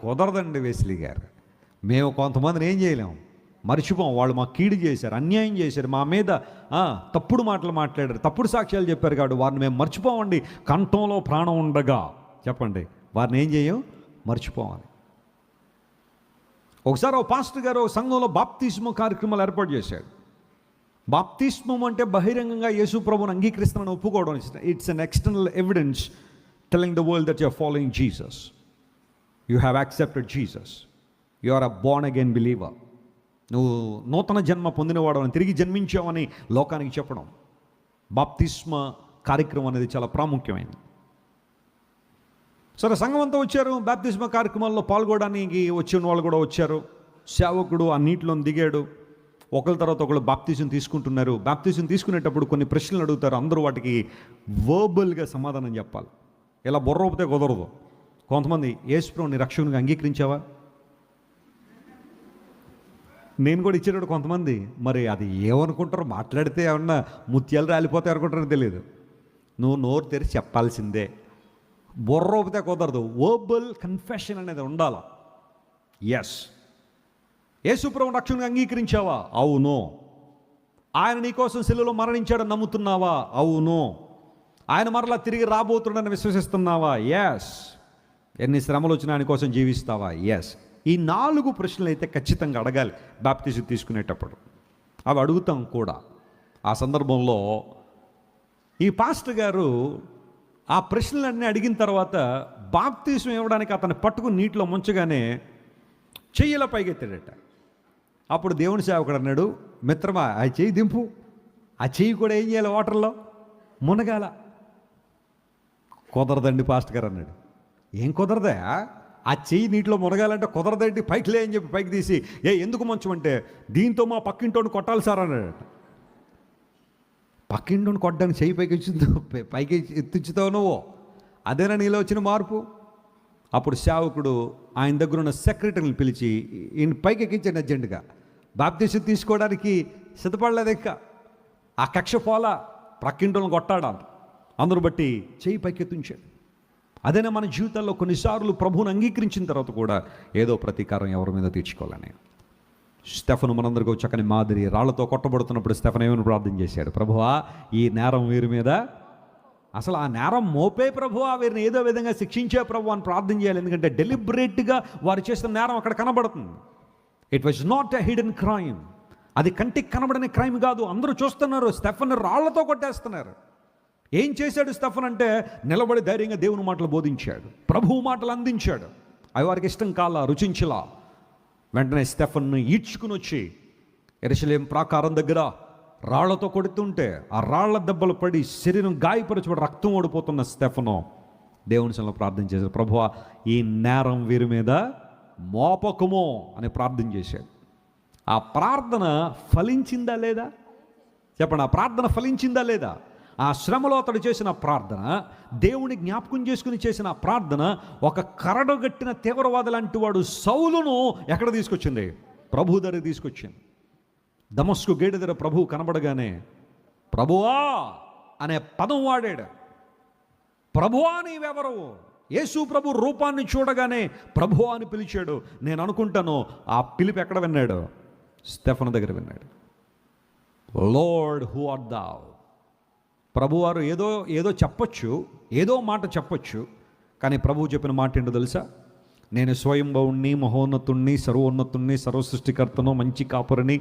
కుదరదండి వెస్లీ గారు. మేము కొంతమందిని ఏం చేయలేము, మర్చిపోం. వాళ్ళు మాకు కీడు చేశారు, అన్యాయం చేశారు, మా మీద తప్పుడు మాటలు మాట్లాడారు, తప్పుడు సాక్ష్యాలు చెప్పారు. కాబట్టి వారిని మేము మర్చిపోవండి. కంఠంలో ప్రాణం ఉండగా చెప్పండి, వారిని ఏం చేయం, మర్చిపోవాలి. ఒకసారి ఒక పాస్టర్ గారు సంఘంలో బాప్తిస్మం కార్యక్రమాలు ఏర్పాటు చేశాడు. బాప్తిస్మం అంటే బహిరంగంగా యేసు ప్రభువుని అంగీకరిస్తానని ఒప్పుకోవడం. It's an external evidence telling the world that you are following Jesus, you have accepted Jesus, you are a born again believer. నువ్వు నూతన జన్మ పొందినవాడు అని, తిరిగి జన్మించావని లోకానికి చెప్పడం. బాప్తిస్మ కార్యక్రమం అనేది చాలా ప్రాముఖ్యమైనది. సరే, సంఘం అంతా వచ్చారు. బాప్తిస్మ కార్యక్రమాల్లో పాల్గొనడానికి వచ్చిన వాళ్ళు కూడా వచ్చారు. సేవకుడు ఆ నీటిలో దిగాడు. ఒకరి తర్వాత ఒకళ్ళు బాప్తిజం తీసుకుంటున్నారు. బాప్తిజం తీసుకునేటప్పుడు కొన్ని ప్రశ్నలు అడుగుతారు. అందరూ వాటికి వర్బల్గా సమాధానం చెప్పాలి. ఇలా బుర్ర ఊపితే కుదరదు. కొంతమంది, యేసు ప్రభువుని రక్షకునిగా అంగీకరించావా? నేను కూడా ఇచ్చేటప్పుడు కొంతమంది, మరి అది ఏమనుకుంటారో, మాట్లాడితే ఏమన్నా ముత్యాలు రాలిపోతాయి అనుకుంటారో తెలియదు. నువ్వు నోరు తెరిచి చెప్పాల్సిందే. బుర్ర ఊపితే కుదరదు. వర్బల్ కన్ఫెషన్ అనేది ఉండాలి. ఎస్, యేసు ప్రభువుని రక్షకునిగా అంగీకరించావా? అవును. ఆయన నీకోసం శిలువలో మరణించాడని నమ్ముతున్నావా? అవును. ఆయన మరలా తిరిగి రాబోతున్నాడని విశ్వసిస్తున్నావా? ఎస్. ఎన్ని శ్రమలు వచ్చినా ఆయన కోసం జీవిస్తావా? ఎస్. ఈ 4 ప్రశ్నలు అయితే ఖచ్చితంగా అడగాలి బాప్తిజం తీసుకునేటప్పుడు. అవి అడుగుతాం కూడా. ఆ సందర్భంలో ఈ పాస్టర్ గారు ఆ ప్రశ్నలన్నీ అడిగిన తర్వాత బాప్తిజం ఇవ్వడానికి అతన్ని పట్టుకుని నీటిలో ముంచగానే చెయ్యిలా పైకెత్తాడట. అప్పుడు దేవుని సేవకుడు అన్నాడు, మిత్రమా, ఆ చెయ్యి దింపు. ఆ చెయ్యి కూడా ఏం చేయాలి? వాటర్లో మునగాల. కుదరదండి పాస్టర్ గారు అన్నాడు. ఏం కుదరదా? ఆ చెయ్యి నీటిలో మునగాలంటే కుదరదండి, పైకి లే అని చెప్పి పైకి తీసి, ఎందుకు మంచమంటే, దీంతో మా పక్కింటోని కొట్టాలి సార్ అన్నాడట. పక్కింటోని కొట్టడానికి చెయ్యి పైకి ఎత్తించుతావు నువ్వు? అదేనా నీలో వచ్చిన మార్పు? అప్పుడు సేవకుడు ఆయన దగ్గర ఉన్న సెక్రటరీని పిలిచి ఈయన పైకి ఎక్కించాడు అర్జెంటుగా. బాప్తిజం తీసుకోవడానికి సిద్ధపడలేదు ఇంకా. ఆ కక్ష పోలా, పక్కింటోని కొట్టాడాలి. అందరూ బట్టి చెయ్యి పైకెత్తించాడు. అదేనా మన జీవితాల్లో కొన్నిసార్లు ప్రభువుని అంగీకరించిన తర్వాత కూడా ఏదో ప్రతీకారం ఎవరి మీద తీర్చుకోవాలని. స్టెఫను మనందరికీ చక్కని మాదిరి. రాళ్లతో కొట్టబడుతున్నప్పుడు స్టెఫన్ ఏమని ప్రార్థన చేశాడు? ప్రభువా, ఈ నేరం వీరి మీద, అసలు ఆ నేరం మోపే ప్రభువా, వీరిని ఏదో విధంగా శిక్షించే ప్రభు అని ప్రార్థన చేయాలి. ఎందుకంటే డెలిబరేట్గా వారు చేసిన నేరం అక్కడ కనబడుతుంది. It was not a hidden crime. అది కంటికి కనబడని క్రైమ్ కాదు. అందరూ చూస్తున్నారు. స్టెఫన్ రాళ్లతో కొట్టేస్తున్నారు. ఏం చేశాడు స్టెఫన్ అంటే, నిలబడి ధైర్యంగా దేవుని మాటలు బోధించాడు, ప్రభువు మాటలు అందించాడు. అవి వారికి ఇష్టం కాలా, రుచించలా. వెంటనే స్టెఫన్ను ఈడ్చుకుని వచ్చి యెరూషలేము ప్రాకారం దగ్గర రాళ్లతో కొడుతుంటే ఆ రాళ్ల దెబ్బలు పడి శరీరం గాయపరచబడి రక్తం ఓడిపోతున్న స్టెఫను దేవుని సన్నిధిలో ప్రార్థన చేశాడు. ప్రభువా, ఈ నేరం వీరి మీద మోపకము అని ప్రార్థన చేశాడు. ఆ ప్రార్థన ఫలించిందా లేదా? చెప్పండి, ఆ ప్రార్థన ఫలించిందా లేదా? ఆ శ్రమలో అతడు చేసిన ప్రార్థన, దేవుని జ్ఞాపకం చేసుకుని చేసిన ప్రార్థన, ఒక కరడుగట్టిన తీవ్రవాది లాంటి వాడు సౌలును ఎక్కడ తీసుకొచ్చింది? ప్రభు దగ్గర తీసుకొచ్చింది. దమస్కు గేటు దగ్గర ప్రభువు కనబడగానే ప్రభువా అనే పదం వాడాడు. ప్రభువా నీవెవరు? యేసు ప్రభు రూపాన్ని చూడగానే ప్రభువా అని పిలిచాడు. నేను అనుకుంటాను ఆ పిలుపు ఎక్కడ విన్నాడు? స్టెఫను దగ్గర విన్నాడు. Lord, who art thou? ప్రభువారు ఏదో చెప్పొచ్చు, ఏదో మాట చెప్పొచ్చు, కానీ ప్రభువు చెప్పిన మాట ఏంటో తెలుసా? నేను స్వయంభవుణ్ణి, మహోన్నతుణ్ణి, సర్వోన్నతుణ్ణి, సర్వసృష్టికర్తను, మంచి కాపురిని,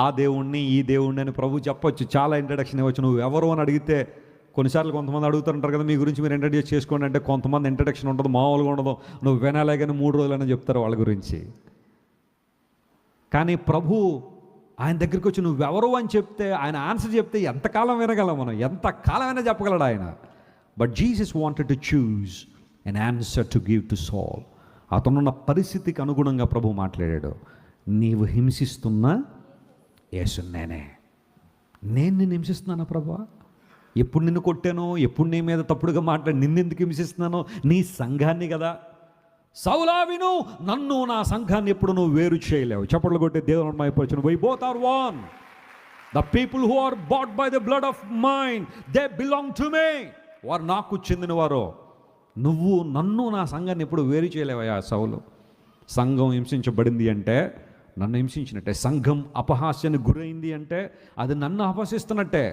ఆ దేవుణ్ణి, ఈ దేవుణ్ణి అని ప్రభు చెప్పొచ్చు. చాలా ఇంట్రడక్షన్ ఇవ్వచ్చు. నువ్వు ఎవరు అని అడిగితే, కొన్నిసార్లు కొంతమంది అడుగుతుంటారు కదా, మీ గురించి మీరు ఇంట్రడ్యూస్ చేసుకోండి అంటే కొంతమంది ఇంట్రడక్షన్ ఉండదు, మామూలుగా ఉండదు. నువ్వు వినాలే కానీ 3 రోజులైనా చెప్తారు వాళ్ళ గురించి. కానీ ప్రభు ఆయన దగ్గరికి వచ్చి నువ్వెవరు అని చెప్తే, ఆయన ఆన్సర్ చెప్తే ఎంతకాలం వినగలం మనం? ఎంతకాలమైనా చెప్పగలడు ఆయన. But Jesus wanted to choose an answer to give to Saul. అతనున్న పరిస్థితికి అనుగుణంగా ప్రభు మాట్లాడాడు. నీవు హింసిస్తున్న యేసు నేను నిన్ను హింసిస్తున్నానా ప్రభువా? ఎప్పుడు నిన్ను కొట్టానో, ఎప్పుడు నీ మీద తప్పుడుగా మాట్లాడి నిన్నెందుకు హింసిస్తున్నానో? నీ సంఘాన్ని కదా. సౌలా విను, నన్ను నా సంఘాన్ని ఎప్పుడు నువ్వు వేరు చేయలేవు. చప్పట్లు కొట్టే దేవుని అయిపోవచ్చు. We both are one. The people who are bought by the blood of mine, they belong to me. వారు నాకు చెందిన వారు. నువ్వు నన్ను నా సంఘాన్ని ఎప్పుడు వేరు చేయలేవయ్యా సౌలు. సంఘం హింసించబడింది అంటే నన్ను హింసించినట్టే. సంఘం అపహాస్యానికి గురైంది అంటే అది నన్ను అపహసిస్తున్నట్టే.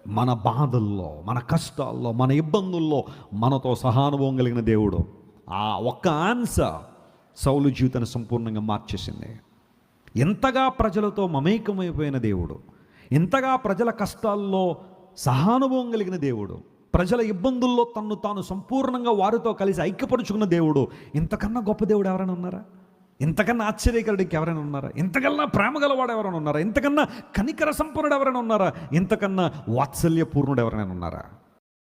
మన బాధల్లో, మన కష్టాల్లో, మన ఇబ్బందుల్లో మనతో సహానుభవం కలిగిన దేవుడు. ఆ ఒక్క ఆన్సర్ సౌలు జీవితాన్ని సంపూర్ణంగా మార్చేసింది. ఎంతగా ప్రజలతో మమేకమైపోయిన దేవుడు, ఎంతగా ప్రజల కష్టాల్లో సహానుభవం కలిగిన దేవుడు, ప్రజల ఇబ్బందుల్లో తన్ను తాను సంపూర్ణంగా వారితో కలిసి ఐక్యపరుచుకున్న దేవుడు, ఇంతకన్నా గొప్ప దేవుడు ఎవరైనా ఉన్నారా? ఇంతకన్నా ఆశ్చర్యకరుడికి ఎవరైనా ఉన్నారా? ఇంతకన్నా ప్రేమ గలవాడు ఎవరైనా ఉన్నారా? ఇంతకన్నా కనికర సంపన్నుడు ఎవరైనా ఉన్నారా? ఇంతకన్నా వాత్సల్యపూర్ణుడు ఎవరైనా ఉన్నారా?